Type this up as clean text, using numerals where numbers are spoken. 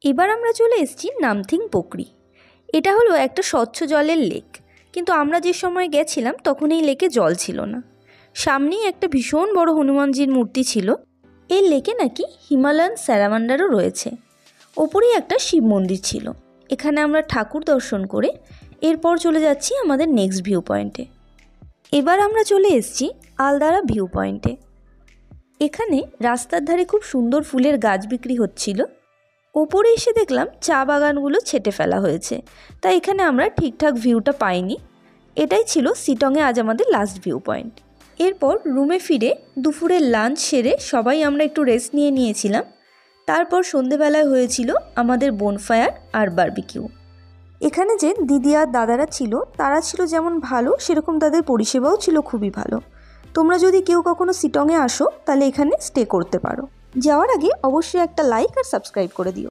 এবার আমরা চলে এসেছি নামথিং পোকরি। এটা হলো একটা স্বচ্ছ জলের লেক, কিন্তু আমরা যে সময় গেছিলাম তখন এই লেকে জল ছিল না। সামনেই একটা ভীষণ বড় হনুমানজির মূর্তি ছিল। এই লেকে নাকি হিমালয়ান স্যালামান্ডারও রয়েছে। ওপরেই একটা শিব মন্দির ছিল। এখানে আমরা ঠাকুর দর্শন করে এরপর চলে যাচ্ছি আমাদের নেক্সট ভিউ পয়েন্টে। এবার আমরা চলে এসেছি আলদারা ভিউ পয়েন্টে। এখানে রাস্তার ধারে খুব সুন্দর ফুলের গাছ বিক্রি হচ্ছিল। ওপরে এসে দেখলাম চা বাগানগুলো ছেটে ফেলা হয়েছে, তাই এখানে আমরা ঠিকঠাক ভিউটা পাইনি। এটাই ছিল শিটংয়ে আজ আমাদের লাস্ট ভিউ পয়েন্ট। এরপর রুমে ফিরে দুপুরের লাঞ্চ সেরে সবাই আমরা একটু রেস্ট নিয়েছিলাম। তারপর সন্ধেবেলায় হয়েছিল আমাদের বোনফায়ার আর বারবিকিউ। এখানে যে দিদি আর দাদারা ছিল তারা ছিল যেমন ভালো, সেরকম তাদের পরিষেবাও ছিল খুবই ভালো। তোমরা যদি কেউ কখনো শিটংয়ে আসো তাহলে এখানে স্টে করতে পারো। যাওয়ার আগে অবশ্যই একটা লাইক আর সাবস্ক্রাইব করে দিও।